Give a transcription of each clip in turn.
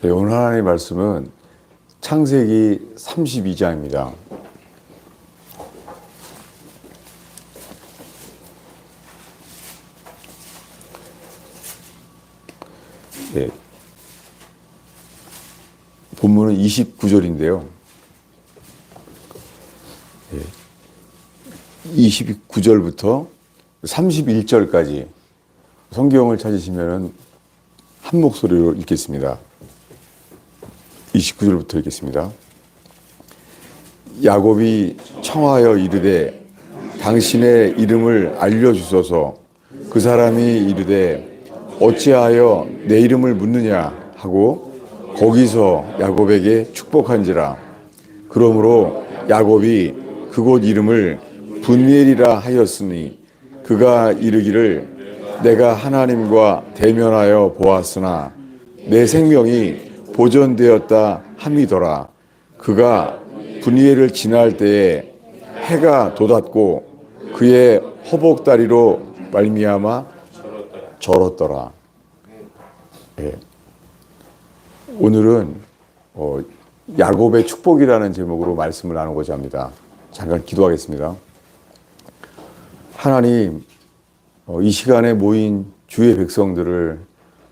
네, 오늘 하나님의 말씀은 창세기 32장입니다. 네, 본문은 29절인데요. 네, 29절부터 31절까지 성경을 찾으시면 한 목소리로 읽겠습니다. 29절부터 읽겠습니다. 야곱이 청하여 이르되 당신의 이름을 알려주소서. 그 사람이 이르되 어찌하여 내 이름을 묻느냐 하고 거기서 야곱에게 축복한지라. 그러므로 야곱이 그곳 이름을 분니엘이라 하였으니 그가 이르기를 내가 하나님과 대면하여 보았으나 내 생명이 보존되었다 함이더라. 그가 분이엘을 지날 때에 해가 돋았고 그의 허벅다리로 말미암아 절었더라. 네. 오늘은 야곱의 축복이라는 제목으로 말씀을 나누고자 합니다. 잠깐 기도하겠습니다. 하나님, 이 시간에 모인 주의 백성들을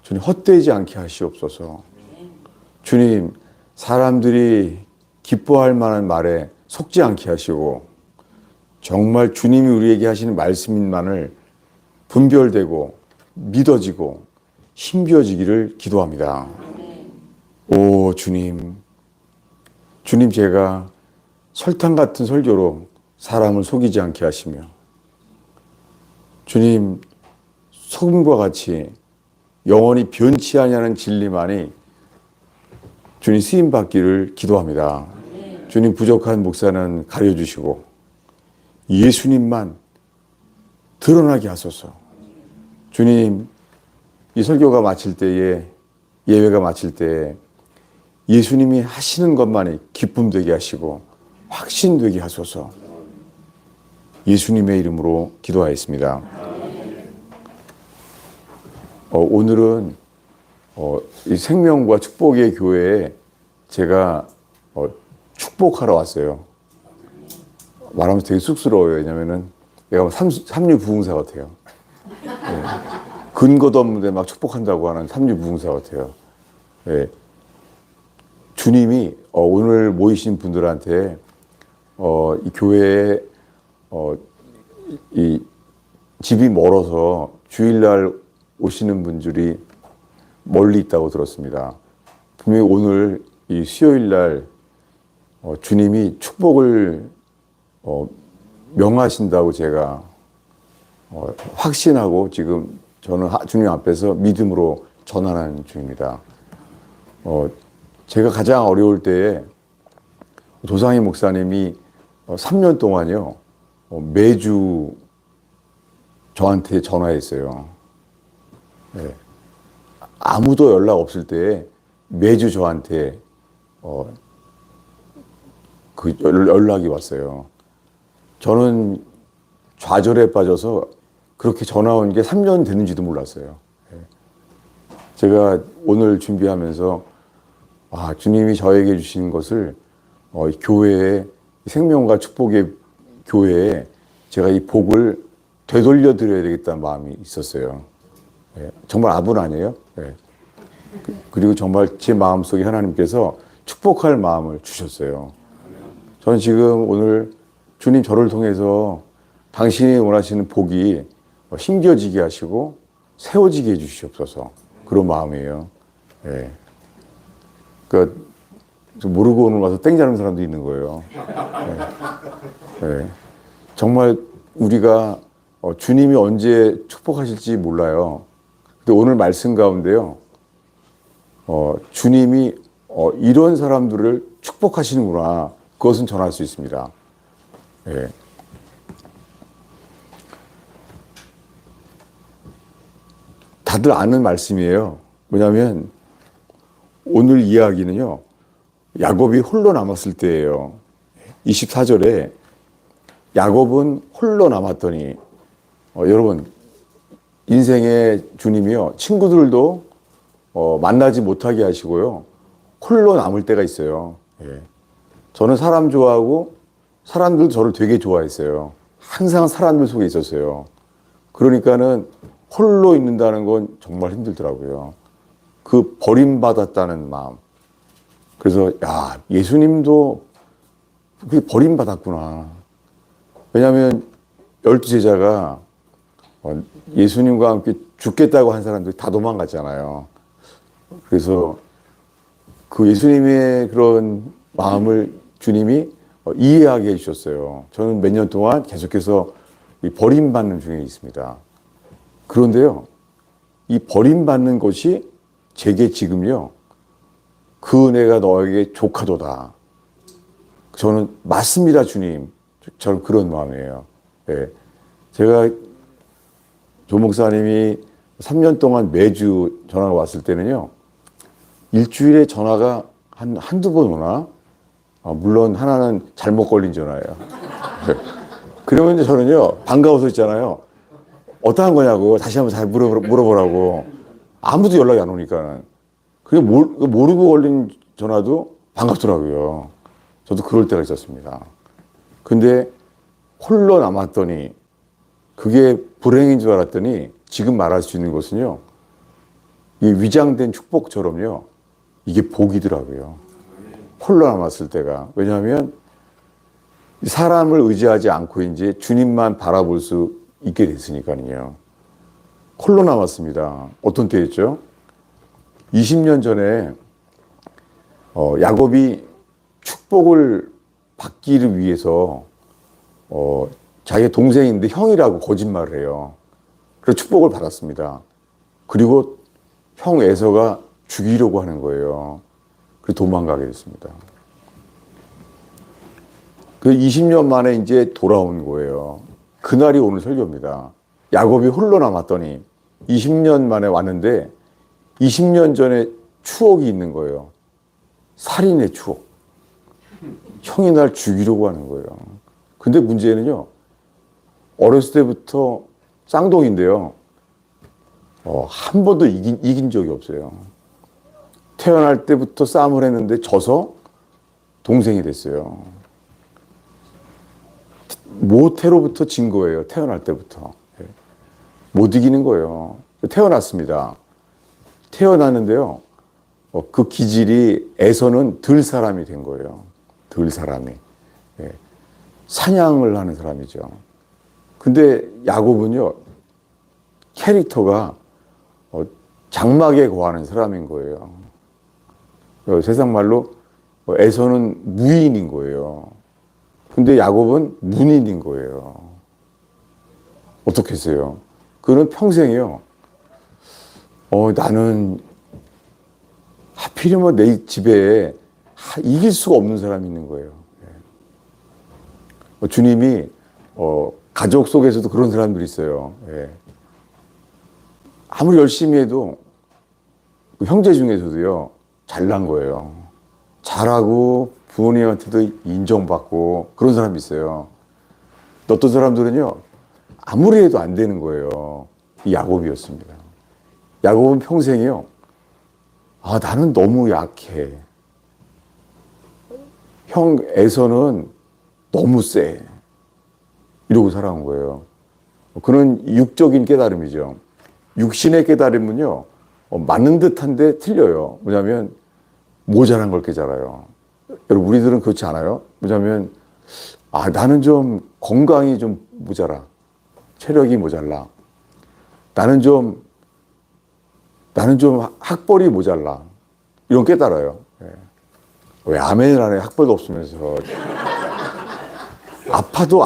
주님 헛되지 않게 하시옵소서. 주님, 사람들이 기뻐할 만한 말에 속지 않게 하시고 정말 주님이 우리에게 하시는 말씀만을 분별되고 믿어지고 힘겨지기를 기도합니다. 오 주님, 주님 제가 설탕 같은 설교로 사람을 속이지 않게 하시며 주님 소금과 같이 영원히 변치 아니하는 진리만이 주님 쓰임 받기를 기도합니다. 주님 부족한 목사는 가려주시고 예수님만 드러나게 하소서. 주님 이 설교가 마칠 때에 예배가 마칠 때에 예수님이 하시는 것만이 기쁨 되게 하시고 확신 되게 하소서. 예수님의 이름으로 기도하였습니다. 오늘은 이 생명과 축복의 교회에 제가 축복하러 왔어요. 말하면서 되게 쑥스러워요. 왜냐면은 내가 삼류부흥사 같아요. 네. 근거도 없는데 막 축복한다고 하는 삼류부흥사 같아요. 네. 주님이 오늘 모이신 분들한테 이 교회에 이 집이 멀어서 주일날 오시는 분들이 멀리 있다고 들었습니다. 분명히 오늘 이 수요일날 주님이 축복을 명하신다고 제가 확신하고 지금 저는 주님 앞에서 믿음으로 전하는 중입니다. 제가 가장 어려울 때에 도상희 목사님이 3년 동안요 매주 저한테 전화했어요. 네. 아무도 연락 없을 때 매주 저한테 그 연락이 왔어요. 저는 좌절에 빠져서 그렇게 전화 온 게 3년 됐는지도 몰랐어요. 제가 오늘 준비하면서 주님이 저에게 주신 것을 교회에 생명과 축복의 교회에 제가 이 복을 되돌려 드려야 되겠다는 마음이 있었어요. 정말 아분 아니에요? 그리고 정말 제 마음속에 하나님께서 축복할 마음을 주셨어요. 저는 지금 오늘 주님 저를 통해서 당신이 원하시는 복이 힘겨지게 하시고 세워지게 해주시옵소서. 그런 마음이에요. 그러니까 모르고 오늘 와서 땡자는 사람도 있는 거예요. 정말 우리가 주님이 언제 축복하실지 몰라요. 근데 오늘 말씀 가운데요. 주님이 이런 사람들을 축복하시는구나. 그것은 전할 수 있습니다. 다들 아는 말씀이에요. 뭐냐면 오늘 이야기는요. 야곱이 홀로 남았을 때예요. 24절에 야곱은 홀로 남았더니 여러분 인생의 주님이요 친구들도 만나지 못하게 하시고요 홀로 남을 때가 있어요. 예. 저는 사람 좋아하고 사람들도 저를 되게 좋아했어요. 항상 사람들 속에 있었어요. 그러니까는 홀로 있는다는 건 정말 힘들더라고요. 그 버림받았다는 마음. 그래서 야, 예수님도 그게 버림받았구나. 왜냐하면 12제자가 예수님과 함께 죽겠다고 한 사람들이 다 도망갔잖아요. 그래서 그 예수님의 그런 마음을 주님이 이해하게 해주셨어요. 저는 몇 년 동안 계속해서 이 버림받는 중에 있습니다. 그런데요, 이 버림받는 것이 제게 지금요, 그 은혜가 너에게 조카도다. 저는 맞습니다, 주님. 저는 그런 마음이에요. 예. 제가 조 목사님이 3년 동안 매주 전화가 왔을 때는요, 일주일에 전화가 한두 번 오나? 물론 하나는 잘못 걸린 전화예요. 그러면 저는요, 반가워서 있잖아요. 어떠한 거냐고 다시 한번 잘 물어보라고. 아무도 연락이 안 오니까. 그게 모르고 걸린 전화도 반갑더라고요. 저도 그럴 때가 있었습니다. 근데 홀로 남았더니 그게 불행인 줄 알았더니 지금 말할 수 있는 것은요, 이 위장된 축복처럼요, 이게 복이더라고요. 홀로 남았을 때가. 왜냐하면 사람을 의지하지 않고 이제 주님만 바라볼 수 있게 됐으니까요. 홀로 남았습니다. 어떤 때였죠? 20년 전에 야곱이 축복을 받기를 위해서 자기 동생인데 형이라고 거짓말을 해요. 그래서 축복을 받았습니다. 그리고 형 에서가 죽이려고 하는 거예요. 그래서 도망가게 됐습니다. 그 20년 만에 이제 돌아온 거예요. 그날이 오늘 설교입니다. 야곱이 홀로 남았더니 20년 만에 왔는데 20년 전에 추억이 있는 거예요. 살인의 추억. 형이 날 죽이려고 하는 거예요. 근데 문제는요, 어렸을 때부터 쌍둥이인데요, 한 번도 이긴 적이 없어요. 태어날 때부터 싸움을 했는데 져서 동생이 됐어요. 모태로부터 진 거예요. 태어날 때부터. 못 이기는 거예요. 태어났습니다. 태어났는데요, 그 기질이 에서는 들 사람이 된 거예요. 들 사람이. 사냥을 하는 사람이죠. 근데 야곱은요, 캐릭터가 장막에 거하는 사람인 거예요. 세상 말로 에서는 무인인 거예요. 근데 야곱은 문인인 거예요. 어떻게 했어요? 그는 평생이요, 나는 하필이면 내 집에 이길 수가 없는 사람이 있는 거예요. 주님이 가족 속에서도 그런 사람들이 있어요. 아무리 열심히 해도 형제 중에서도요, 잘난 거예요. 잘하고 부모님한테도 인정받고 그런 사람이 있어요. 어떤 사람들은요, 아무리 해도 안 되는 거예요. 이 야곱이었습니다. 야곱은 평생이요, 나는 너무 약해. 형 에서는 너무 세. 이러고 살아온 거예요. 그는 육적인 깨달음이죠. 육신의 깨달음은요, 맞는 듯한데 틀려요. 뭐냐면 모자란 걸 깨달아요. 여러분, 우리들은 그렇지 않아요? 뭐냐면 나는 좀 건강이 좀 모자라. 체력이 모자라. 나는 좀 학벌이 모자라. 이런 깨달아요. 왜 아멘을 안 해? 학벌도 없으면서. 아파도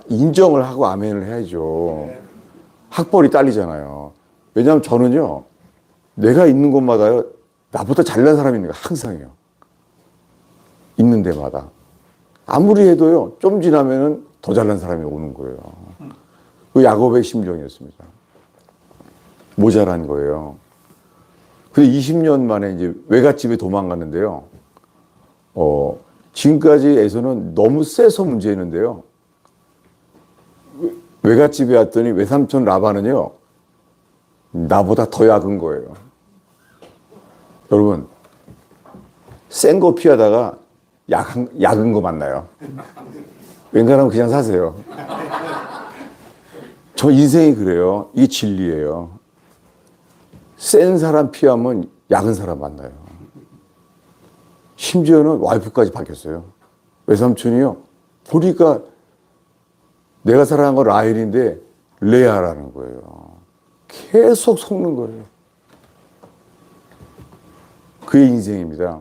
인정을 하고 아멘을 해야죠. 학벌이 딸리잖아요. 왜냐하면 저는요, 내가 있는 곳마다요, 나보다 잘난 사람이 있는 거 항상이요. 있는 데마다. 아무리 해도요, 좀 지나면은 더 잘난 사람이 오는 거예요. 그 야곱의 심정이었습니다. 모자란 거예요. 근데 20년 만에 이제 외갓집에 도망갔는데요. 지금까지에서는 너무 세서 문제였는데요. 외갓집에 왔더니 외삼촌 라반은요, 나보다 더 약은 거예요. 여러분, 센 거 피하다가 약은 거 만나요. 웬간하면 그냥 사세요. 저 인생이 그래요. 이게 진리예요. 센 사람 피하면 약은 사람 만나요. 심지어는 와이프까지 바뀌었어요. 외삼촌이요. 보니까 내가 사랑한 건 라헬인데 레아라는 거예요. 계속 속는 거예요. 그의 인생입니다.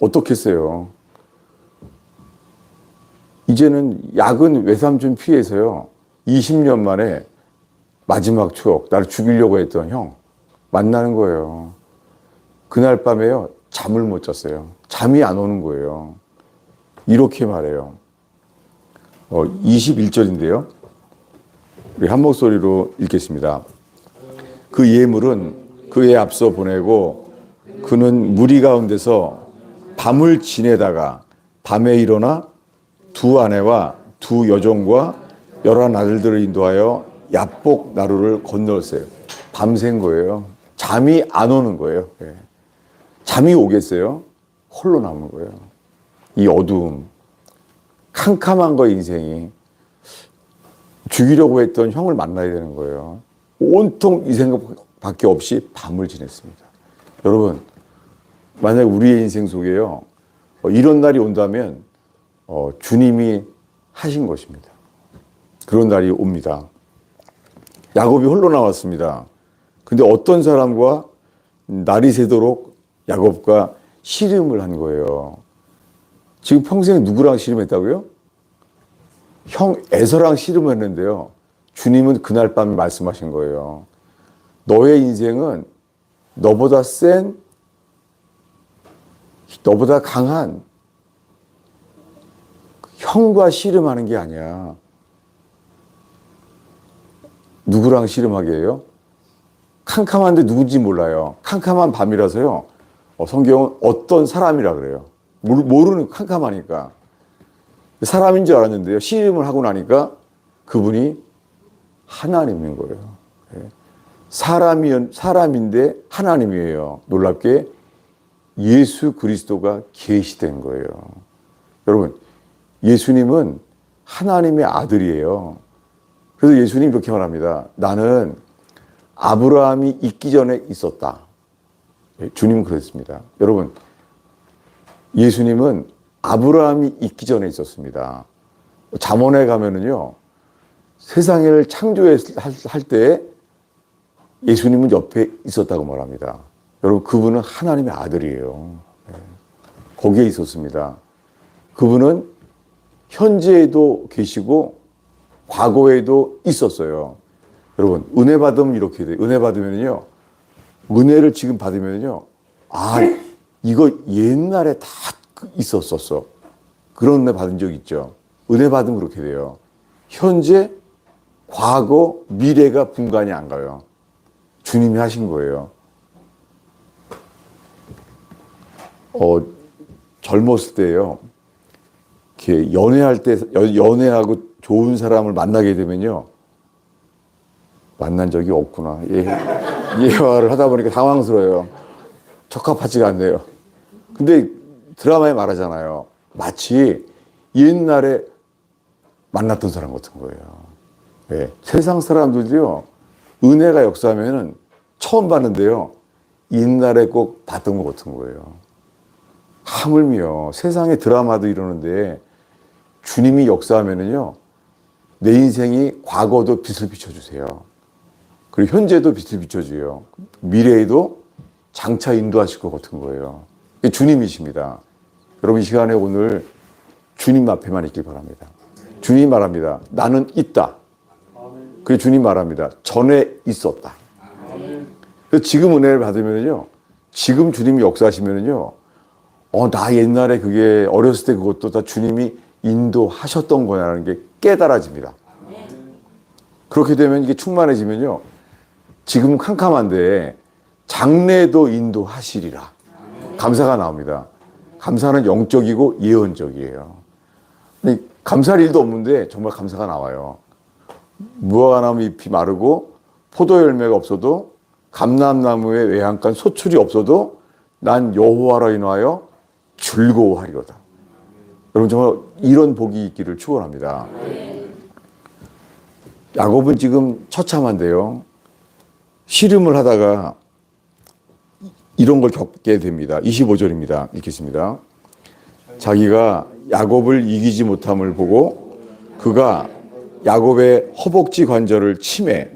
어떻겠어요? 이제는 약은 외삼촌 피해서요. 20년 만에 마지막 추억, 나를 죽이려고 했던 형 만나는 거예요. 그날 밤에요. 잠을 못 잤어요. 잠이 안 오는 거예요. 이렇게 말해요. 21절인데요. 우리 한 목소리로 읽겠습니다. 그 예물은 그에 앞서 보내고 그는 무리 가운데서 밤을 지내다가 밤에 일어나 두 아내와 두 여종과 11 아들들을 인도하여 야복 나루를 건널었어요. 밤샌 거예요. 잠이 안 오는 거예요. 예. 잠이 오겠어요? 홀로 남은 거예요. 이 어두움, 캄캄한 거 인생이. 죽이려고 했던 형을 만나야 되는 거예요. 온통 이 생각밖에 없이 밤을 지냈습니다. 여러분, 만약 우리의 인생 속에요, 이런 날이 온다면 주님이 하신 것입니다. 그런 날이 옵니다. 야곱이 홀로 나왔습니다. 근데 어떤 사람과 날이 새도록 야곱과 씨름을 한 거예요. 지금 평생 누구랑 씨름했다고요? 형 에서랑 씨름했는데요. 주님은 그날 밤에 말씀하신 거예요. 너의 인생은 너보다 센, 너보다 강한 형과 씨름하는 게 아니야. 누구랑 씨름하게 해요? 캄캄한데 누군지 몰라요. 캄캄한 밤이라서요. 성경은 어떤 사람이라 그래요. 모르는, 캄캄하니까. 사람인 줄 알았는데요. 씨름을 하고 나니까 그분이 하나님인 거예요. 사람인데 하나님이에요. 놀랍게 예수 그리스도가 계시된 거예요. 여러분, 예수님은 하나님의 아들이에요. 그래서 예수님 이렇게 말합니다. 나는 아브라함이 있기 전에 있었다. 주님은 그랬습니다. 여러분, 예수님은 아브라함이 있기 전에 있었습니다. 잠언에 가면은요, 세상을 창조할 때 예수님은 옆에 있었다고 말합니다. 여러분, 그분은 하나님의 아들이에요. 거기에 있었습니다. 그분은 현재에도 계시고 과거에도 있었어요. 여러분, 은혜 받으면 이렇게 돼요. 은혜 받으면요, 은혜를 지금 받으면요, 이거 옛날에 다 있었었어. 그런 은혜 받은 적 있죠. 은혜 받으면 그렇게 돼요. 현재, 과거, 미래가 분간이 안 가요. 주님이 하신 거예요. 젊었을 때요, 이렇게 연애하고 좋은 사람을 만나게 되면요, 만난 적이 없구나. 예화를 하다 보니까 당황스러워요. 적합하지가 않네요. 근데 드라마에 말하잖아요. 마치 옛날에 만났던 사람 같은 거예요. 네. 세상 사람들도요, 은혜가 역사하면은 처음 봤는데요, 옛날에 꼭 봤던 것 같은 거예요. 하물며 세상의 드라마도 이러는데 주님이 역사하면은요, 내 인생이 과거도 빛을 비춰주세요. 그리고 현재도 빛을 비춰줘요. 미래에도 장차 인도하실 것 같은 거예요. 주님이십니다. 여러분, 이 시간에 오늘 주님 앞에만 있길 바랍니다. 주님이 말합니다. 나는 있다. 그리고 주님 말합니다. 전에 있었다. 그래서 지금 은혜를 받으면요, 지금 주님이 역사하시면요, 나 옛날에 그게 어렸을 때 그것도 다 주님이 인도하셨던 거라는 게 깨달아집니다. 그렇게 되면 이게 충만해지면요, 지금 캄캄한데 장래도 인도하시리라. 감사가 나옵니다. 감사는 영적이고 예언적이에요. 근데 감사할 일도 없는데 정말 감사가 나와요. 무화과 나무 잎이 마르고 포도 열매가 없어도 감람나무의 외양간 소출이 없어도 난 여호와로 인하여 즐거워하리로다. 여러분 정말 이런 복이 있기를 축원합니다. 야곱은 지금 처참한데요. 씨름을 하다가 이런 걸 겪게 됩니다. 25절입니다. 읽겠습니다. 자기가 야곱을 이기지 못함을 보고 그가 야곱의 허벅지 관절을 치매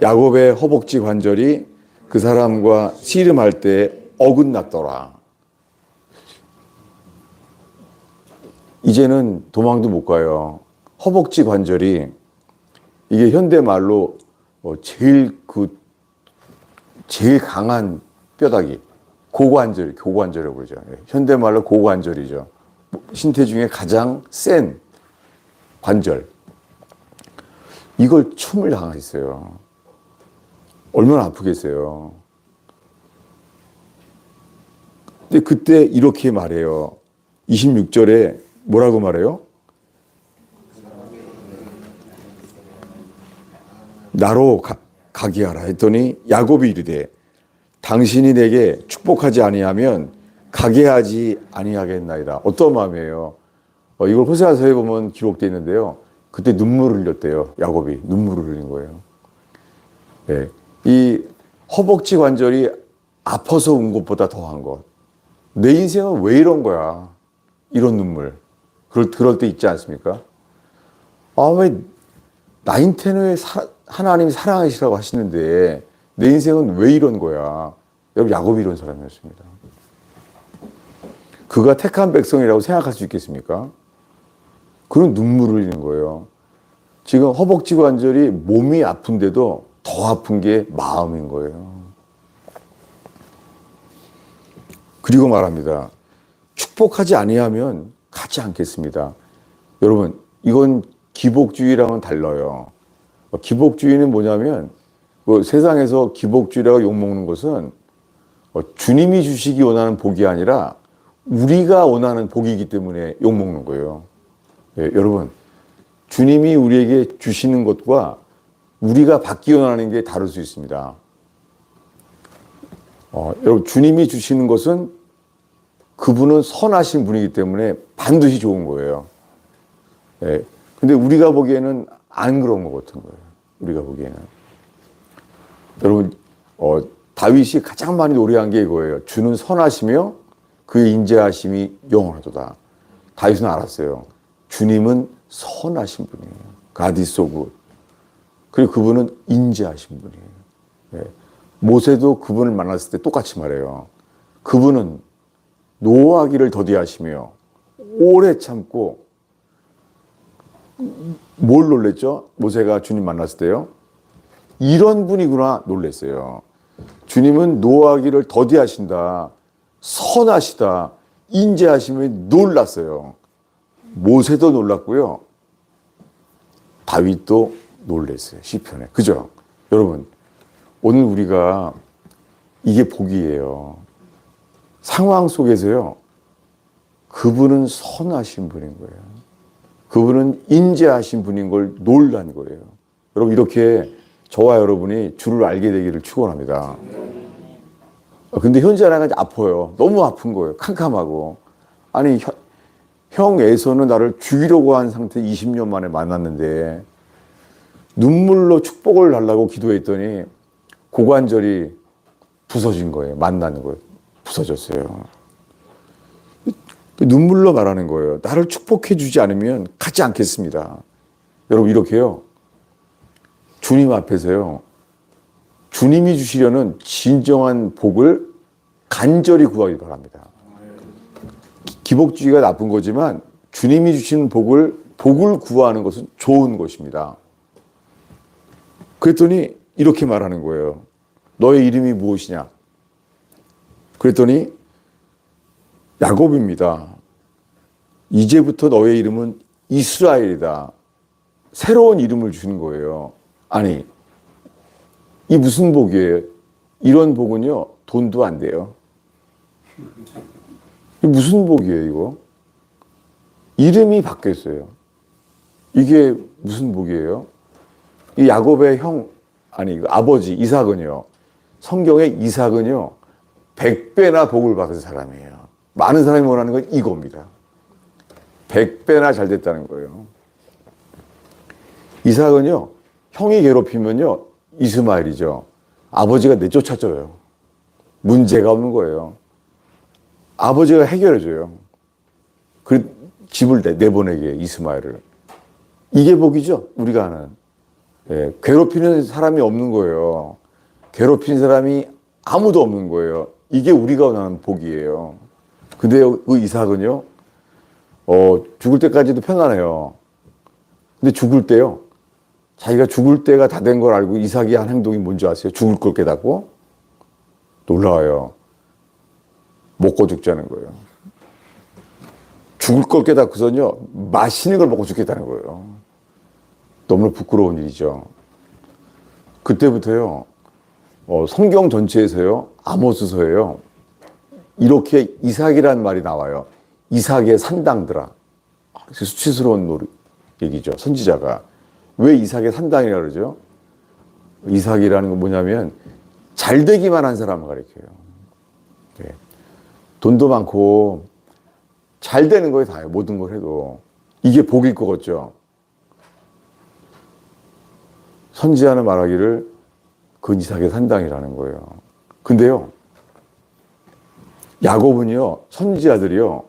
야곱의 허벅지 관절이 그 사람과 씨름할 때 어긋났더라. 이제는 도망도 못 가요. 허벅지 관절이 이게 현대말로 제일 강한 뼈다귀, 고관절이라고 그러죠. 현대말로 고관절이죠. 신체 중에 가장 센 관절. 이걸 춤을 당했어요. 얼마나 아프겠어요. 근데 그때 이렇게 말해요. 26절에 뭐라고 말해요? 나로 가게 하라 했더니 야곱이 이르되 당신이 내게 축복하지 아니하면 가게 하지 아니하겠나이다. 어떤 마음이에요? 이걸 호세아서에 보면 기록되어 있는데요. 그때 눈물을 흘렸대요. 야곱이 눈물을 흘린 거예요. 네. 이 허벅지 관절이 아파서 운 것보다 더한 것. 내 인생은 왜 이런 거야? 이런 눈물. 그럴 때 있지 않습니까? 왜 나인텐 후에 하나님이 사랑하시라고 하시는데 내 인생은 왜 이런 거야? 여러분 야곱이 이런 사람이었습니다. 그가 택한 백성이라고 생각할 수 있겠습니까? 그런 눈물을 흘리는 거예요. 지금 허벅지 관절이 몸이 아픈데도 더 아픈 게 마음인 거예요. 그리고 말합니다. 축복하지 아니하면 가지 않겠습니다. 여러분 이건 기복주의랑은 달라요. 기복주의는 뭐냐면 세상에서 기복주의라고 욕먹는 것은 주님이 주시기 원하는 복이 아니라 우리가 원하는 복이기 때문에 욕먹는 거예요. 네, 여러분 주님이 우리에게 주시는 것과 우리가 받기 원하는 게 다를 수 있습니다. 여러분 주님이 주시는 것은 그분은 선하신 분이기 때문에 반드시 좋은 거예요. 네, 근데 우리가 보기에는 안 그런 것 같은 거예요. 우리가 보기에는. 여러분 다윗이 가장 많이 노래한 게 이거예요. 주는 선하시며 그의 인자하심이 영원하도다. 다윗은 알았어요. 주님은 선하신 분이에요. God is so good. 그리고 그분은 인자하신 분이에요. 네. 모세도 그분을 만났을 때 똑같이 말해요. 그분은 노하기를 더디하시며 오래 참고 뭘 놀랬죠? 모세가 주님 만났을 때요. 이런 분이구나 놀랬어요. 주님은 노하기를 더디하신다. 선하시다. 인자하시면 놀랐어요. 모세도 놀랐고요. 다윗도 놀랐어요. 시편에. 그죠? 여러분 오늘 우리가 이게 복이에요. 상황 속에서요. 그분은 선하신 분인 거예요. 그분은 인자하신 분인 걸 놀란 거예요. 여러분 이렇게 저와 여러분이 주를 알게 되기를 축원합니다. 근데 현재 하나가 아파요. 너무 아픈 거예요. 캄캄하고. 아니 형 에서는 나를 죽이려고 한 상태 20년 만에 만났는데 눈물로 축복을 달라고 기도했더니 고관절이 부서진 거예요. 만나는 거예요. 부서졌어요. 눈물로 말하는 거예요. 나를 축복해 주지 않으면 가지 않겠습니다. 여러분 이렇게요. 주님 앞에서요. 주님이 주시려는 진정한 복을 간절히 구하기 바랍니다. 기복주의가 나쁜 거지만 주님이 주시는 복을 구하는 것은 좋은 것입니다. 그랬더니 이렇게 말하는 거예요. 너의 이름이 무엇이냐? 그랬더니 야곱입니다. 이제부터 너의 이름은 이스라엘이다. 새로운 이름을 주는 거예요. 아니, 이 무슨 복이에요? 이런 복은요, 돈도 안 돼요. 이 무슨 복이에요, 이거? 이름이 바뀌었어요. 이게 무슨 복이에요? 이 야곱의 아버지 이삭은요, 성경에 이삭은요, 100배나 복을 받은 사람이에요. 많은 사람이 원하는 건 이겁니다. 100배나 잘 됐다는 거예요. 이삭은요, 형이 괴롭히면요, 이스마엘이죠. 아버지가 내쫓아줘요. 문제가 없는 거예요. 아버지가 해결해줘요. 그 집을 내보내게, 이스마엘을. 이게 복이죠, 우리가 하는. 예, 괴롭히는 사람이 없는 거예요. 괴롭힌 사람이 아무도 없는 거예요. 이게 우리가 원하는 복이에요. 근데 그 이삭은요, 죽을 때까지도 편안해요. 근데 죽을 때요, 자기가 죽을 때가 다 된 걸 알고 이삭이 한 행동이 뭔지 아세요? 죽을 걸 깨닫고 놀라워요. 먹고 죽자는 거예요. 죽을 걸 깨닫고서는요, 맛있는 걸 먹고 죽겠다는 거예요. 너무나 부끄러운 일이죠. 그때부터요, 성경 전체에서요, 아모스서에요, 이렇게 이삭이라는 말이 나와요. 이삭의 산당들아. 수치스러운 얘기죠. 선지자가. 왜 이삭의 산당이라고 그러죠? 이삭이라는 건 뭐냐면 잘 되기만 한 사람을 가리켜요. 네. 돈도 많고 잘 되는 거에 다예요. 모든 걸 해도. 이게 복일 것 같죠? 선지자는 말하기를 그건 이삭의 산당이라는 거예요. 근데요, 야곱은요, 선지자들이요,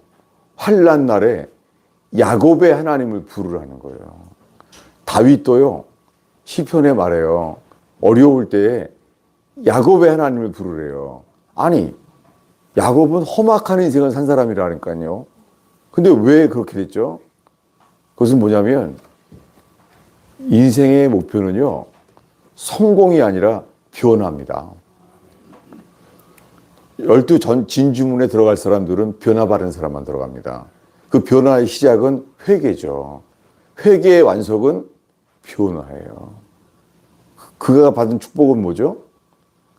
환난 날에 야곱의 하나님을 부르라는 거예요. 다윗도요, 시편에 말해요. 어려울 때에 야곱의 하나님을 부르래요. 아니, 야곱은 험악한 인생을 산 사람이라니까요. 근데 왜 그렇게 됐죠? 그것은 뭐냐면 인생의 목표는요, 성공이 아니라 변화입니다. 12 진주문에 들어갈 사람들은 변화받은 사람만 들어갑니다. 그 변화의 시작은 회개죠. 회개의 완성은 변화예요. 그가 받은 축복은 뭐죠?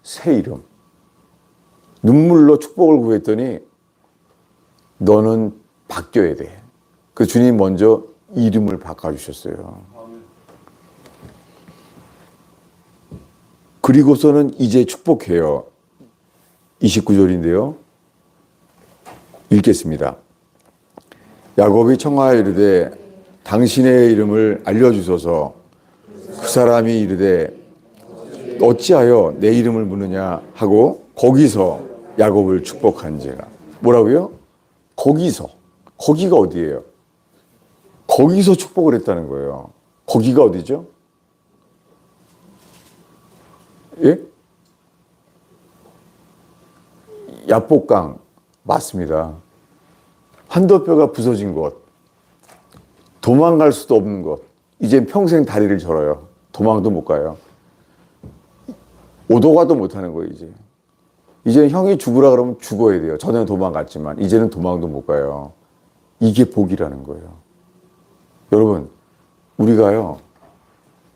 새 이름. 눈물로 축복을 구했더니 너는 바뀌어야 돼. 그 주님 먼저 이름을 바꿔주셨어요. 그리고서는 이제 축복해요. 29절인데요. 읽겠습니다. 야곱이 청하여 이르되 당신의 이름을 알려주소서. 그 사람이 이르되 어찌하여 내 이름을 묻느냐 하고 거기서 야곱을 축복한지라. 뭐라고요? 거기서. 거기가 어디예요? 거기서 축복을 했다는 거예요. 거기가 어디죠? 예? 야복강 맞습니다. 환도뼈가 부서진 곳, 도망갈 수도 없는 곳, 이제 평생 다리를 절어요. 도망도 못 가요. 오도가도 못 하는 거예요, 이제. 이제는 형이 죽으라 그러면 죽어야 돼요. 전에는 도망갔지만, 이제는 도망도 못 가요. 이게 복이라는 거예요. 여러분, 우리가요,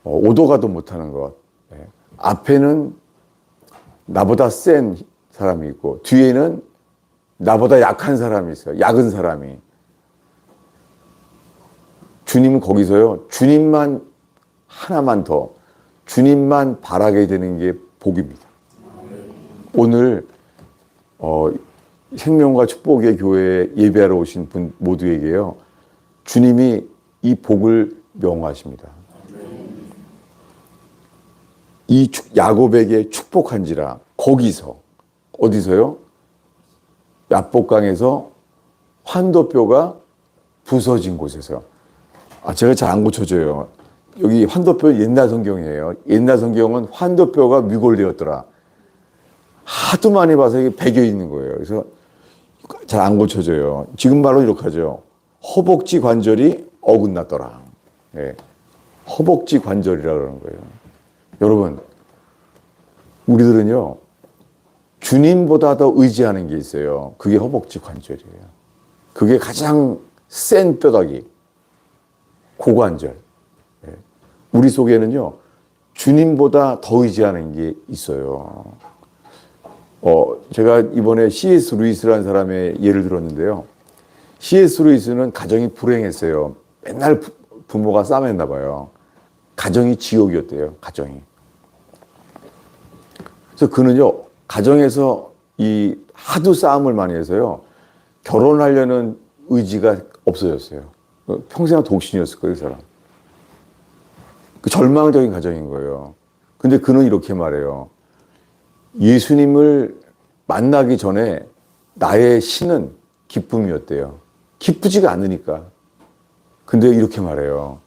오도가도 못 하는 것. 앞에는 나보다 센 사람이 있고, 뒤에는 나보다 약한 사람이 있어요. 약은 사람이. 주님은 거기서요, 주님만 하나만 더, 주님만 바라게 되는 게 복입니다. 오늘, 생명과 축복의 교회에 예배하러 오신 분 모두에게요, 주님이 이 복을 명하십니다. 이 야곱에게 축복한지라. 거기서. 어디서요? 야복강에서 환도뼈가 부서진 곳에서. 제가 잘 안 고쳐져요. 여기 환도뼈 옛날 성경이에요. 옛날 성경은 환도뼈가 위골되었더라. 하도 많이 봐서 이게 배겨 있는 거예요. 그래서 잘 안 고쳐져요. 지금 바로 이렇게 하죠. 허벅지 관절이 어긋났더라. 네. 허벅지 관절이라 그러는 거예요. 여러분, 우리들은요, 주님보다 더 의지하는 게 있어요. 그게 허벅지 관절이에요. 그게 가장 센 뼈다귀, 고관절. 우리 속에는요, 주님보다 더 의지하는 게 있어요. 제가 이번에 C.S. 루이스라는 사람의 예를 들었는데요. C.S. 루이스는 가정이 불행했어요. 맨날 부모가 싸움했나 봐요. 가정이 지옥이었대요, 가정이. 그래서 그는요, 가정에서 이 하도 싸움을 많이 해서요, 결혼하려는 의지가 없어졌어요. 평생 독신이었을 거예요, 그 사람. 그 절망적인 가정인 거예요. 근데 그는 이렇게 말해요. 예수님을 만나기 전에 나의 신은 기쁨이었대요. 기쁘지가 않으니까. 근데 이렇게 말해요.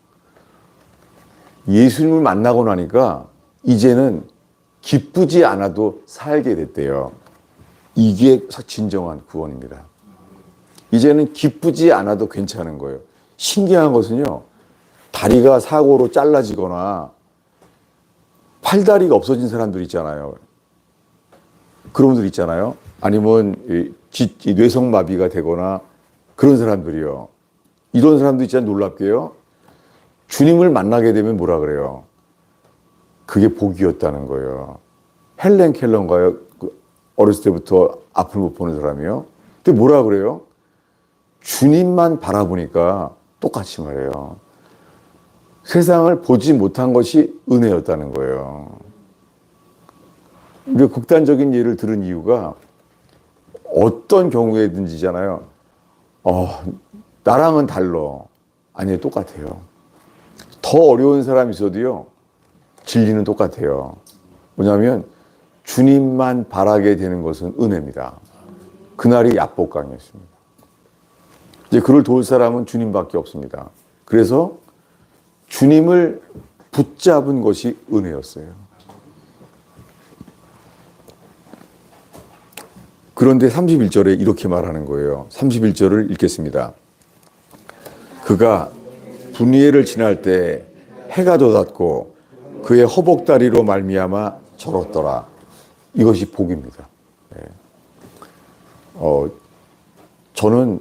예수님을 만나고 나니까 이제는 기쁘지 않아도 살게 됐대요. 이게 진정한 구원입니다. 이제는 기쁘지 않아도 괜찮은 거예요. 신기한 것은요. 다리가 사고로 잘라지거나 팔다리가 없어진 사람들 있잖아요. 그런 분들 있잖아요. 아니면 뇌성마비가 되거나 그런 사람들이요. 이런 사람들 있잖아요. 놀랍게요. 주님을 만나게 되면 뭐라 그래요? 그게 복이었다는 거예요. 헬렌 켈러인가요? 어렸을 때부터 앞을 못 보는 사람이요. 근데 뭐라 그래요? 주님만 바라보니까 똑같이 말해요. 세상을 보지 못한 것이 은혜였다는 거예요. 우리가 극단적인 예를 들은 이유가 어떤 경우에든지잖아요. 나랑은 달라. 아니요, 똑같아요. 더 어려운 사람이 있어도요, 진리는 똑같아요. 뭐냐면, 주님만 바라게 되는 것은 은혜입니다. 그날이 야복강이었습니다. 이제 그를 도울 사람은 주님밖에 없습니다. 그래서 주님을 붙잡은 것이 은혜였어요. 그런데 31절에 이렇게 말하는 거예요. 31절을 읽겠습니다. 그가 분이엘을 지날 때 해가 돋았고 그의 허복다리로 말미암아 절었더라. 이것이 복입니다. 저는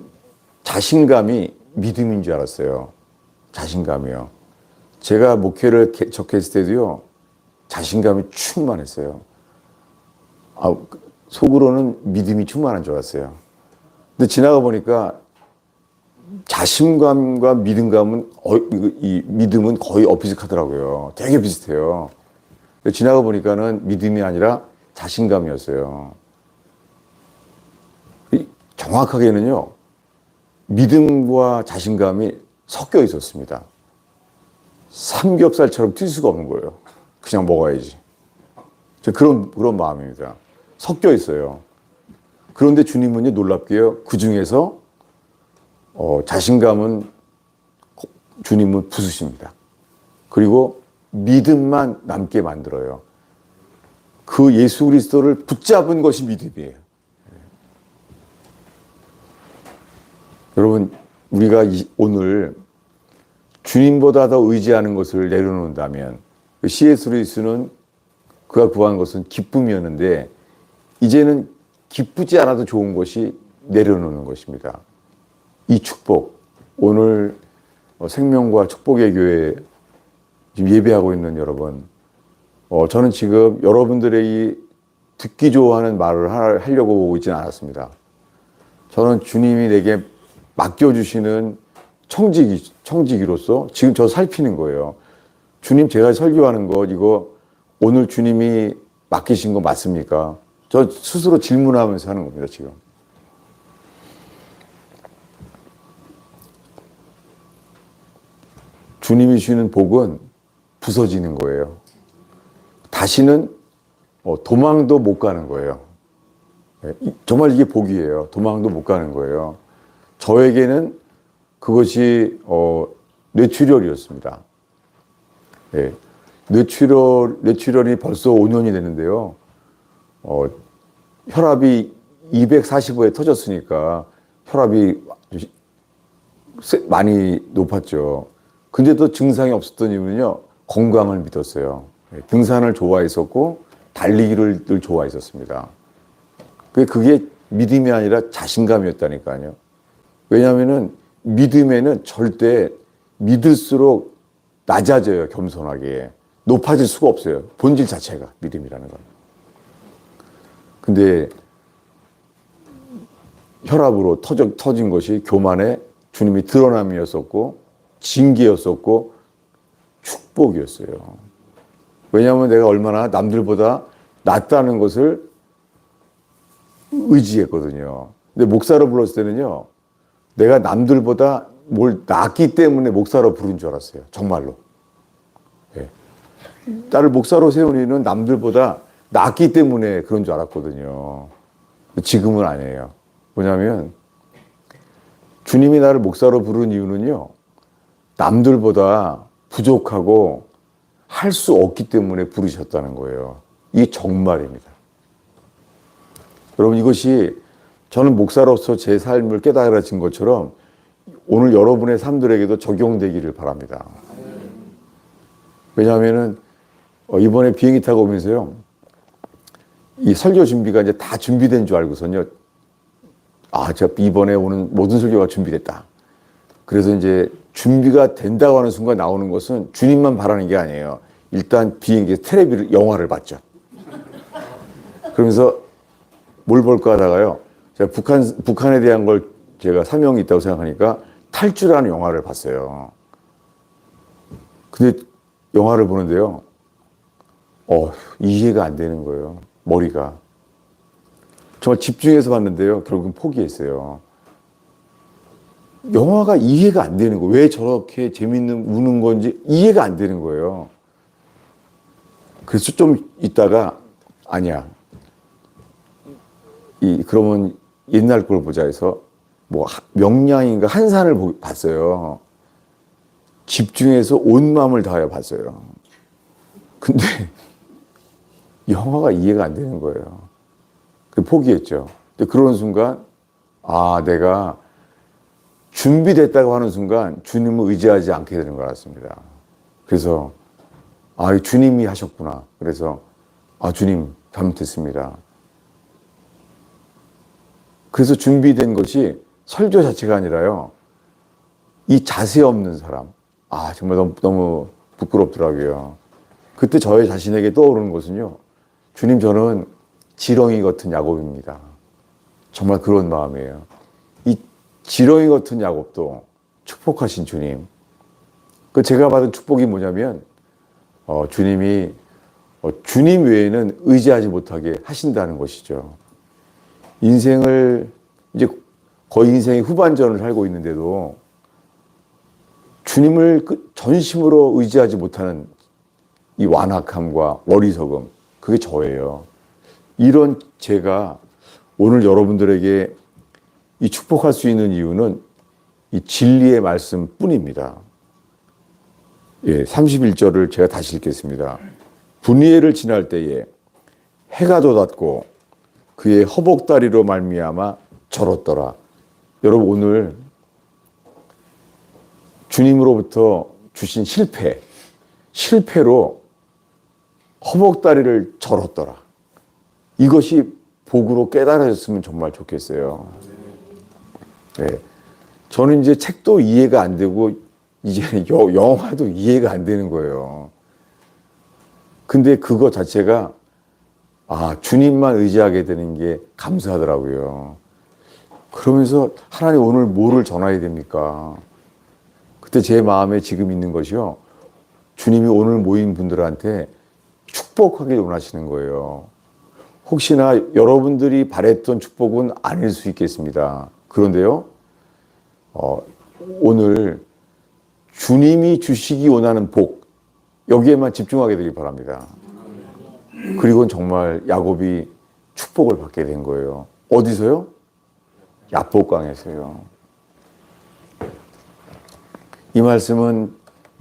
자신감이 믿음인 줄 알았어요. 자신감이요. 제가 목회를 접했을 때도요, 자신감이 충만했어요. 속으로는 믿음이 충만한 줄 알았어요. 근데 지나가 보니까 자신감과 믿음감은, 이 믿음은 거의 엇비슷하더라고요. 되게 비슷해요. 지나가 보니까는 믿음이 아니라 자신감이었어요. 정확하게는요, 믿음과 자신감이 섞여 있었습니다. 삼겹살처럼 튈 수가 없는 거예요. 그냥 먹어야지. 그런 마음입니다. 섞여 있어요. 그런데 주님은요, 놀랍게요, 그 중에서 자신감은 주님은 부수십니다. 그리고 믿음만 남게 만들어요. 그 예수 그리스도를 붙잡은 것이 믿음이에요. 여러분, 우리가 오늘 주님보다 더 의지하는 것을 내려놓는다면, C.S. 루이스는 그가 구한 것은 기쁨이었는데, 이제는 기쁘지 않아도 좋은 것이 내려놓는 것입니다. 이 축복, 오늘 생명과 축복의 교회 지금 예배하고 있는 여러분, 저는 지금 여러분들의 이 듣기 좋아하는 말을 하려고 오고 있지는 않았습니다. 저는 주님이 내게 맡겨주시는 청지기로서 지금 저 살피는 거예요. 주님, 제가 설교하는 거 이거 오늘 주님이 맡기신 거 맞습니까? 저 스스로 질문하면서 하는 겁니다, 지금. 주님이 주시는 복은 부서지는 거예요. 다시는 도망도 못 가는 거예요. 정말 이게 복이에요. 도망도 못 가는 거예요. 저에게는 그것이 뇌출혈이었습니다. 네. 뇌출혈이 벌써 5년이 됐는데요. 혈압이 245에 터졌으니까 혈압이 많이 높았죠. 근데도 증상이 없었던 이유는요, 건강을 믿었어요. 등산을 좋아했었고 달리기를 늘 좋아했었습니다. 그게 믿음이 아니라 자신감이었다니까요. 왜냐하면은 믿음에는 절대 믿을수록 낮아져요. 겸손하게 높아질 수가 없어요. 본질 자체가 믿음이라는 건. 근데 혈압으로 터진 것이 교만의 주님이 드러남이었었고 징계였었고 축복이었어요. 왜냐하면 내가 얼마나 남들보다 낫다는 것을 의지했거든요. 근데 목사로 불렀을 때는요, 내가 남들보다 뭘 낫기 때문에 목사로 부른 줄 알았어요. 정말로. 예. 나를 목사로 세운 이유는 남들보다 낫기 때문에 그런 줄 알았거든요. 지금은 아니에요. 뭐냐면, 주님이 나를 목사로 부른 이유는요, 남들보다 부족하고 할 수 없기 때문에 부르셨다는 거예요. 이게 정말입니다. 여러분, 이것이 저는 목사로서 제 삶을 깨달아진 것처럼 오늘 여러분의 삶들에게도 적용되기를 바랍니다. 왜냐하면은 이번에 비행기 타고 오면서요, 이 설교 준비가 이제 다 준비된 줄 알고서는요, 저 이번에 오는 모든 설교가 준비됐다. 그래서 이제 준비가 된다고 하는 순간 나오는 것은 주님만 바라는 게 아니에요. 일단 비행기에 영화를 봤죠. 그러면서 뭘 볼까 하다가요, 제가 북한에 대한 걸 제가 사명이 있다고 생각하니까 탈주라는 영화를 봤어요. 근데 영화를 보는데요, 이해가 안 되는 거예요. 머리가. 정말 집중해서 봤는데요, 결국은 포기했어요. 영화가 이해가 안 되는 거예요. 왜 저렇게 우는 건지 이해가 안 되는 거예요. 그래서 좀 있다가, 아니야. 그러면 옛날 걸 보자 해서, 명량인가 한산을 봤어요. 집중해서 온 마음을 다하여 봤어요. 근데, 영화가 이해가 안 되는 거예요. 그래서 포기했죠. 근데 그런 순간, 내가 준비됐다고 하는 순간 주님을 의지하지 않게 되는 것 같습니다. 그래서 주님이 하셨구나. 그래서 주님 잘못했습니다. 그래서 준비된 것이 설교 자체가 아니라요, 이 자세 없는 사람, 정말 너무 부끄럽더라고요. 그때 저의 자신에게 떠오르는 것은요, 주님, 저는 지렁이 같은 야곱입니다. 정말 그런 마음이에요. 이 지렁이 같은 야곱도 축복하신 주님. 제가 받은 축복이 뭐냐면, 주님이 주님 외에는 의지하지 못하게 하신다는 것이죠. 인생을 이제 거의 인생의 후반전을 살고 있는데도 주님을 전심으로 의지하지 못하는 이 완악함과 어리석음, 그게 저예요. 이런 제가 오늘 여러분들에게 이 축복할 수 있는 이유는 이 진리의 말씀 뿐입니다. 31절을 제가 다시 읽겠습니다. 분이엘을 지날 때에 해가 돋았고 그의 허벅다리로 말미암아 절었더라. 여러분, 오늘 주님으로부터 주신 실패로 허벅다리를 절었더라. 이것이 복으로 깨달아졌으면 정말 좋겠어요. 저는 이제 책도 이해가 안 되고 이제 영화도 이해가 안 되는 거예요. 근데 그거 자체가 주님만 의지하게 되는 게 감사하더라고요. 그러면서 하나님, 오늘 뭐를 전해야 됩니까? 그때 제 마음에 지금 있는 것이요, 주님이 오늘 모인 분들한테 축복하길 원하시는 거예요. 혹시나 여러분들이 바랬던 축복은 아닐 수 있겠습니다. 그런데요, 오늘 주님이 주시기 원하는 복, 여기에만 집중하게 되길 바랍니다. 그리고 정말 야곱이 축복을 받게 된 거예요. 어디서요? 야복강에서요. 이 말씀은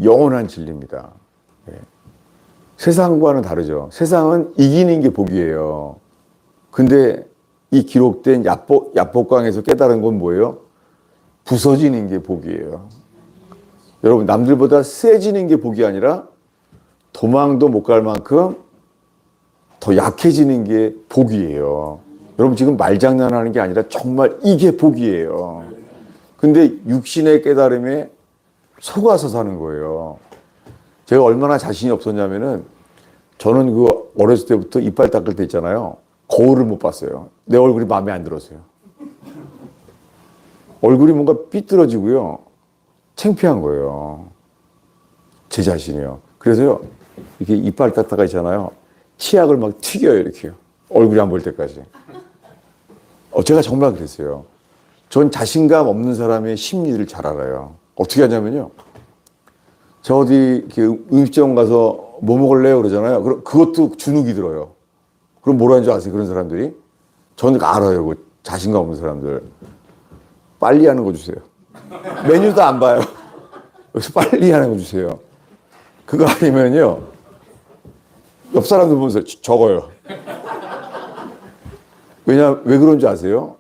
영원한 진리입니다. 세상과는 다르죠. 세상은 이기는 게 복이에요. 근데 이 기록된 야복강에서 깨달은 건 뭐예요? 부서지는 게 복이에요. 여러분, 남들보다 세지는 게 복이 아니라 도망도 못 갈 만큼 더 약해지는 게 복이에요. 여러분, 지금 말장난하는 게 아니라 정말 이게 복이에요. 근데 육신의 깨달음에 속아서 사는 거예요. 제가 얼마나 자신이 없었냐면은, 저는 어렸을 때부터 이빨 닦을 때 있잖아요, 거울을 못 봤어요. 내 얼굴이 마음에 안 들었어요. 얼굴이 뭔가 삐뚤어지고요, 창피한 거예요. 제 자신이요. 그래서요, 이렇게 이빨 닦다가 있잖아요, 치약을 막 튀겨요, 이렇게요. 얼굴이 안 보일 때까지. 제가 정말 그랬어요. 전 자신감 없는 사람의 심리를 잘 알아요. 어떻게 하냐면요. 저 어디 음식점 가서 뭐 먹을래요? 그러잖아요. 그럼 그것도 주눅이 들어요. 그럼 뭐라는 줄 아세요? 그런 사람들이? 저는 알아요. 그 자신감 없는 사람들. 빨리 하는 거 주세요. 메뉴도 안 봐요. 여기서 빨리 하는 거 주세요. 그거 아니면요. 옆 사람들 보면서 적어요. 왜 그런지 아세요?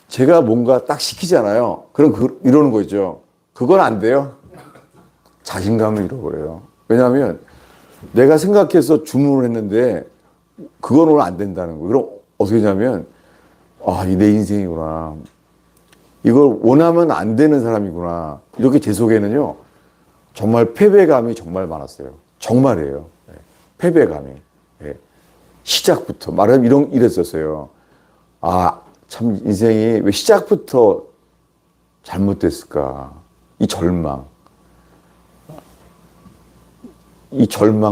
제가 뭔가 딱 시키잖아요. 그럼 이러는 거 있죠. 그건 안 돼요. 자신감을 잃어버려요. 왜냐하면 내가 생각해서 주문을 했는데 그건 오늘 안 된다는 거예요. 그럼 어떻게 하냐면 이 내 인생이구나. 이걸 원하면 안 되는 사람이구나. 이렇게 제 속에는요. 정말 패배감이 정말 많았어요. 정말이에요. 패배감이. 시작부터 말하면 이랬었어요. 참 인생이 왜 시작부터 잘못됐을까? 이 절망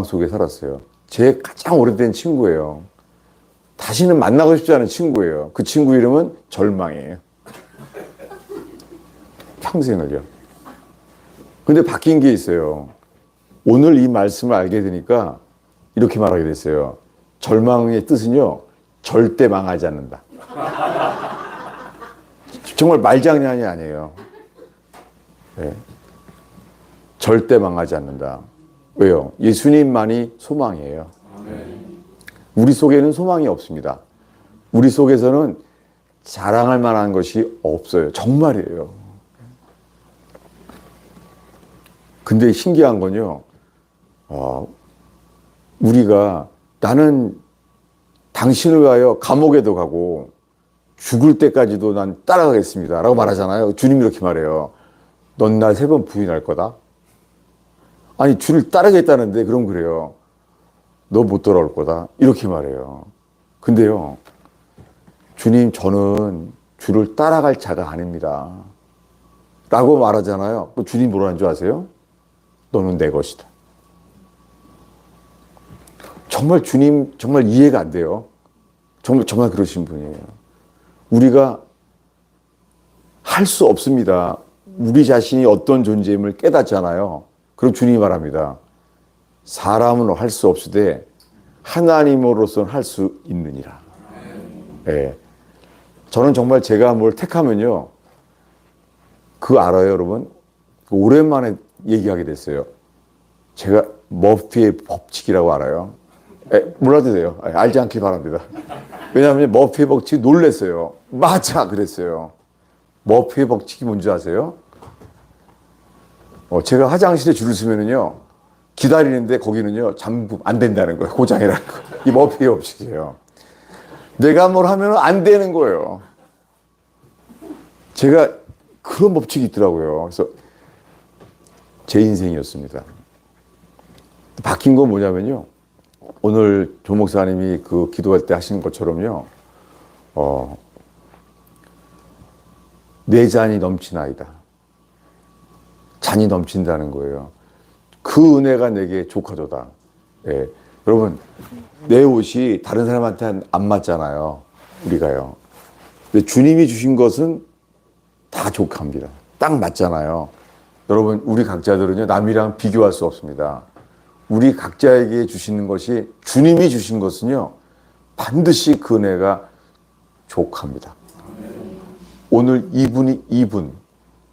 속에 살았어요. 제 가장 오래된 친구예요. 다시는 만나고 싶지 않은 친구예요. 그 친구 이름은 절망이에요. 평생을요. 근데 바뀐 게 있어요. 오늘 이 말씀을 알게 되니까 이렇게 말하게 됐어요. 절망의 뜻은요, 절대 망하지 않는다. 정말 말장난이 아니에요. 네. 절대 망하지 않는다. 왜요? 예수님만이 소망이에요. 우리 속에는 소망이 없습니다. 우리 속에서는 자랑할 만한 것이 없어요. 정말이에요. 근데 신기한 건요, 우리가 나는 당신을 위하여 감옥에도 가고 죽을 때까지도 난 따라가겠습니다. 라고 말하잖아요. 주님이 이렇게 말해요. 넌 날 3번 부인할 거다. 아니, 주를 따르겠다는데 그럼 그래요. 너 못 돌아올 거다. 이렇게 말해요. 근데요, 주님, 저는 주를 따라갈 자가 아닙니다. 라고 말하잖아요. 주님 뭐라는 줄 아세요? 너는 내 것이다. 정말 주님, 정말 이해가 안 돼요. 정말 그러신 분이에요. 우리가 할 수 없습니다. 우리 자신이 어떤 존재임을 깨닫잖아요. 그럼 주님이 말합니다. 사람은 할 수 없으되 하나님으로서는 할 수 있느니라. 네. 저는 정말 제가 뭘 택하면요. 그거 알아요, 여러분? 오랜만에 얘기하게 됐어요. 제가 머피의 법칙이라고 알아요. 몰라도 돼요. 알지 않길 바랍니다. 왜냐하면 머피의 법칙이 놀랬어요. 맞아! 그랬어요. 머피의 법칙이 뭔지 아세요? 제가 화장실에 줄을 서면은요, 기다리는데 거기는요, 잠금 안 된다는 거예요. 고장이라는 거. 이 머피의 법칙이에요. 내가 뭘 하면 안 되는 거예요. 제가 그런 법칙이 있더라고요. 그래서 제 인생이었습니다. 바뀐 건 뭐냐면요. 오늘 조 목사님이 그 기도할 때 하시는 것처럼요. 내 잔이 넘치나이다. 잔이 넘친다는 거예요. 그 은혜가 내게 조카도다. 예. 여러분, 내 옷이 다른 사람한테 안 맞잖아요. 우리가요. 근데 주님이 주신 것은 다 조카입니다. 딱 맞잖아요. 여러분, 우리 각자들은요, 남이랑 비교할 수 없습니다. 우리 각자에게 주시는 것이, 주님이 주신 것은요, 반드시 그 은혜가 족합니다. 오늘 이분,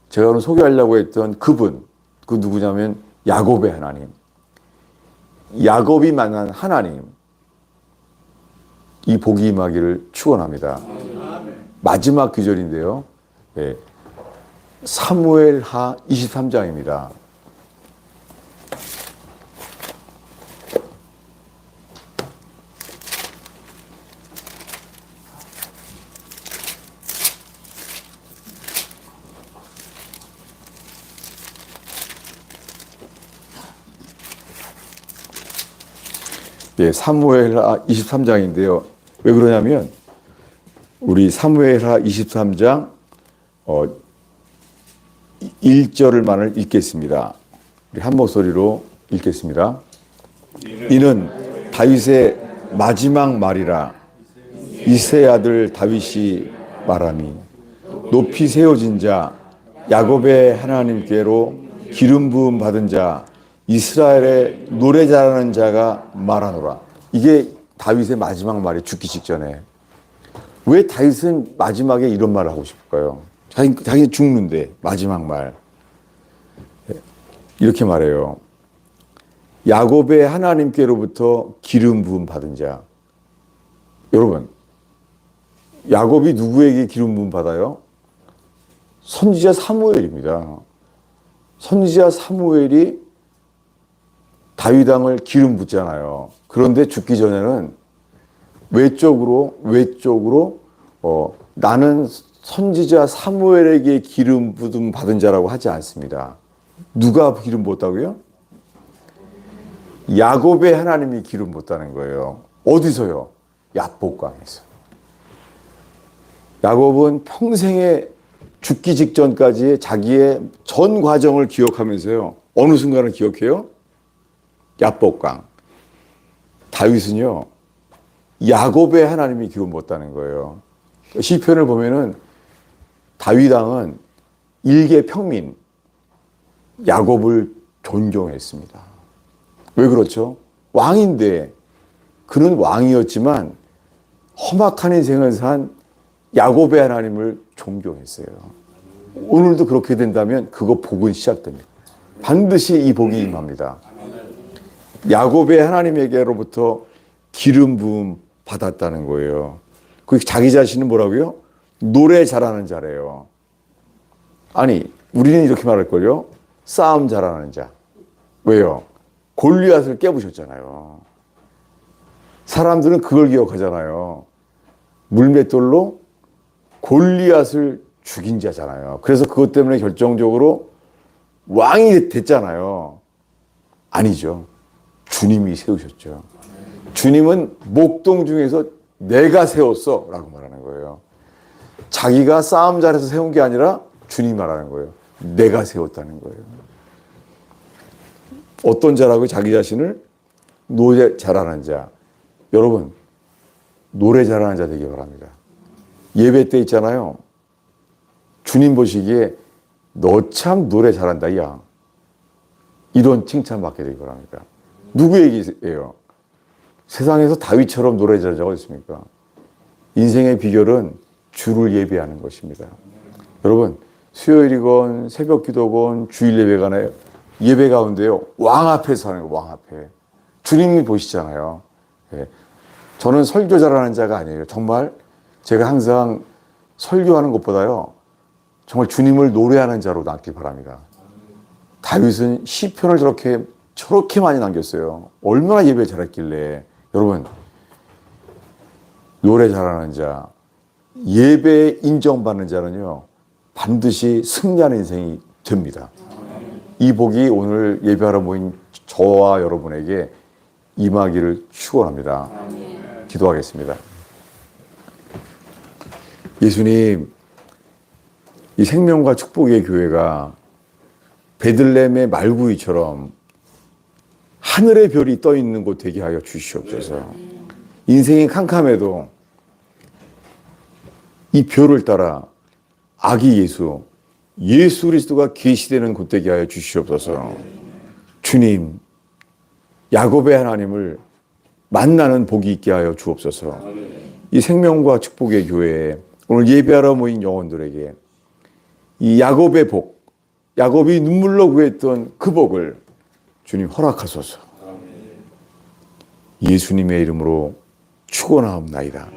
제가 오늘 소개하려고 했던 그분, 그 누구냐면 야곱의 하나님. 야곱이 만난 하나님. 이 복이 임하기를 축원합니다. 마지막 구절인데요. 네. 사무엘하 23장입니다. 예, 사무엘하 23장인데요. 왜 그러냐면 우리 사무엘하 23장 1절을만을 읽겠습니다. 우리 한 목소리로 읽겠습니다. 이는 다윗의 마지막 말이라. 이새의 아들 다윗이 말하니 높이 세워진 자 야곱의 하나님께로 기름 부음 받은 자 이스라엘의 노래 잘하는 자가 말하노라. 이게 다윗의 마지막 말이 죽기 직전에. 왜 다윗은 마지막에 이런 말을 하고 싶을까요? 자기 죽는데 마지막 말 이렇게 말해요. 야곱의 하나님께로부터 기름 부음 받은 자. 여러분, 야곱이 누구에게 기름 부음 받아요? 선지자 사무엘입니다. 선지자 사무엘이 다윗 왕을 기름 붓잖아요. 그런데 죽기 전에는 외적으로 나는 선지자 사무엘에게 기름 부음 받은 자라고 하지 않습니다. 누가 기름 부었다고요? 야곱의 하나님이 기름 부었다는 거예요. 어디서요? 야복강에서. 야곱은 평생에 죽기 직전까지 자기의 전 과정을 기억하면서요. 어느 순간을 기억해요? 야복강. 다윗은요. 야곱의 하나님이 기름 부었다는 거예요. 시편을 보면은 다윗 왕은 일개 평민 야곱을 존경했습니다. 왜 그렇죠? 왕인데 그는 왕이었지만 험악한 인생을 산 야곱의 하나님을 존경했어요. 오늘도 그렇게 된다면 그거 복은 시작됩니다. 반드시 이 복이 임합니다. 야곱의 하나님에게로부터 기름 부음 받았다는 거예요. 그 자기 자신은 뭐라고요? 노래 잘하는 자래요. 아니, 우리는 이렇게 말할걸요? 싸움 잘하는 자. 왜요? 골리앗을 깨부셨잖아요. 사람들은 그걸 기억하잖아요. 물맷돌로 골리앗을 죽인 자잖아요. 그래서 그것 때문에 결정적으로 왕이 됐잖아요. 아니죠. 주님이 세우셨죠. 주님은 목동 중에서 내가 세웠어 라고 말하는 거예요. 자기가 싸움 잘해서 세운 게 아니라 주님이 말하는 거예요. 내가 세웠다는 거예요. 어떤 자라고 자기 자신을 노래 잘하는 자. 여러분, 노래 잘하는 자 되기 바랍니다. 예배 때 있잖아요. 주님 보시기에 너 참 노래 잘한다, 야. 이런 칭찬 받게 되기 바랍니다. 누구 얘기예요? 세상에서 다윗처럼 노래 잘하는 자가 있습니까? 인생의 비결은 주를 예배하는 것입니다. 여러분, 수요일이건 새벽 기도건 주일 예배가나요? 예배 가운데요. 왕 앞에서 하는 거예요. 왕 앞에. 주님이 보시잖아요. 예. 저는 설교 잘하는 자가 아니에요. 정말 제가 항상 설교하는 것보다요. 정말 주님을 노래하는 자로 남길 바랍니다. 다윗은 시편을 저렇게 많이 남겼어요. 얼마나 예배 잘했길래. 여러분, 노래 잘하는 자, 예배에 인정받는 자는요. 반드시 승리하는 인생이 됩니다. 이 복이 오늘 예배하러 모인 저와 여러분에게 임하기를 축원합니다. 기도하겠습니다. 예수님, 이 생명과 축복의 교회가 베들레헴의 말구이처럼 하늘의 별이 떠 있는 곳 되게 하여 주시옵소서. 인생이 캄캄해도 이 별을 따라 아기 예수 그리스도가 계시되는 곳 되게 하여 주시옵소서. 주님, 야곱의 하나님을 만나는 복이 있게 하여 주옵소서. 이 생명과 축복의 교회에 오늘 예배하러 모인 영혼들에게 이 야곱의 복, 야곱이 눈물로 구했던 그 복을 주님 허락하소서. 예수님의 이름으로 축원하옵나이다.